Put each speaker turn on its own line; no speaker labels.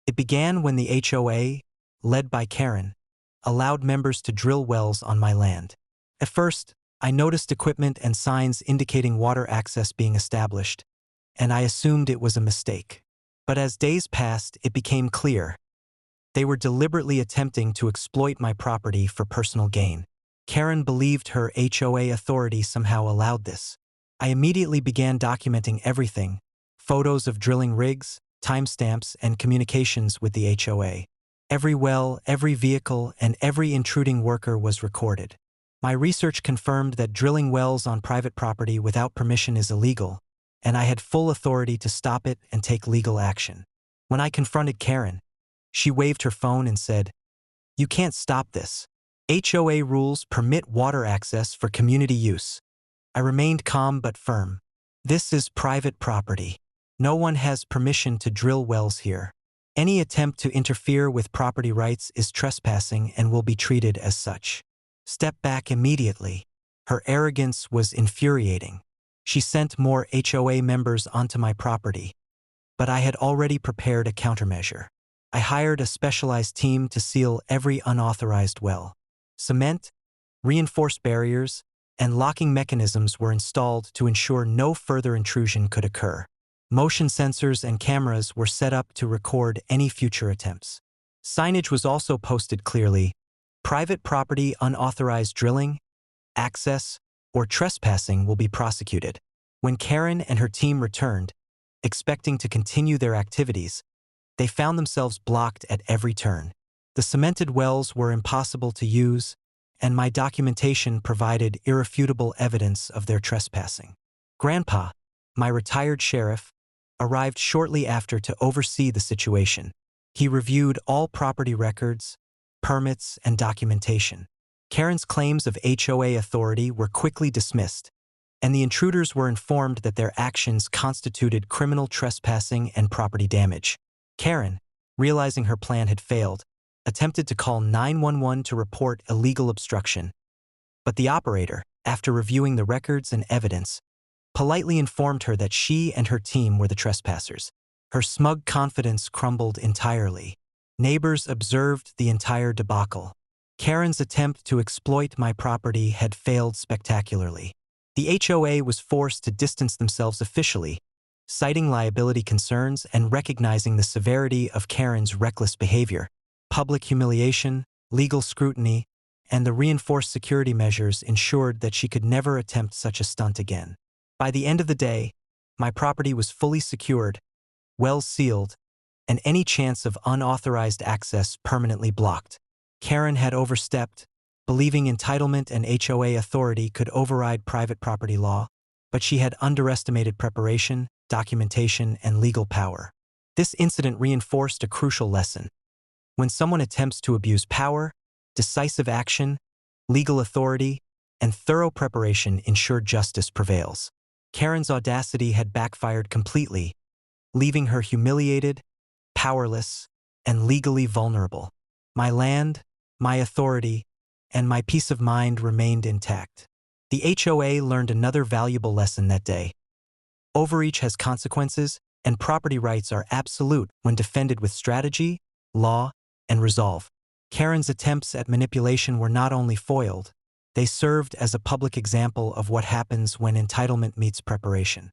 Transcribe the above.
It began when the HOA, led by Karen, allowed members to drill wells on my land. At first, I noticed equipment and signs indicating water access being established, and I assumed it was a mistake. But as days passed, it became clear. They were deliberately attempting to exploit my property for personal gain. Karen believed her HOA authority somehow allowed this. I immediately began documenting everything: photos of drilling rigs, timestamps, and communications with the HOA. Every well, every vehicle, and every intruding worker was recorded. My research confirmed that drilling wells on private property without permission is illegal, and I had full authority to stop it and take legal action. When I confronted Karen, she waved her phone and said, "You can't stop this. HOA rules permit water access for community use." I remained calm but firm. This is private property. No one has permission to drill wells here. Any attempt to interfere with property rights is trespassing and will be treated as such. Step back immediately. Her arrogance was infuriating. She sent more HOA members onto my property, but I had already prepared a countermeasure. I hired a specialized team to seal every unauthorized well. Cement, reinforced barriers, and locking mechanisms were installed to ensure no further intrusion could occur. Motion sensors and cameras were set up to record any future attempts. Signage was also posted clearly: private property unauthorized drilling, access, or trespassing will be prosecuted. When Karen and her team returned, expecting to continue their activities, they found themselves blocked at every turn. The cemented wells were impossible to use, and my documentation provided irrefutable evidence of their trespassing. Grandpa, my retired sheriff, arrived shortly after to oversee the situation. He reviewed all property records, permits, and documentation. Karen's claims of HOA authority were quickly dismissed, and the intruders were informed that their actions constituted criminal trespassing and property damage. Karen, realizing her plan had failed, attempted to call 911 to report illegal obstruction, but the operator, after reviewing the records and evidence, politely informed her that she and her team were the trespassers. Her smug confidence crumbled entirely. Neighbors observed the entire debacle. Karen's attempt to exploit my property had failed spectacularly. The HOA was forced to distance themselves officially, citing liability concerns and recognizing the severity of Karen's reckless behavior. Public humiliation, legal scrutiny, and the reinforced security measures ensured that she could never attempt such a stunt again. By the end of the day, my property was fully secured, wells sealed, and any chance of unauthorized access permanently blocked. Karen had overstepped, believing entitlement and HOA authority could override private property law, but she had underestimated preparation, documentation, and legal power. This incident reinforced a crucial lesson. When someone attempts to abuse power, decisive action, legal authority, and thorough preparation ensure justice prevails. Karen's audacity had backfired completely, leaving her humiliated, powerless, and legally vulnerable. My land, my authority, and my peace of mind remained intact. The HOA learned another valuable lesson that day. Overreach has consequences, and property rights are absolute when defended with strategy, law, and resolve. Karen's attempts at manipulation were not only foiled, they served as a public example of what happens when entitlement meets preparation.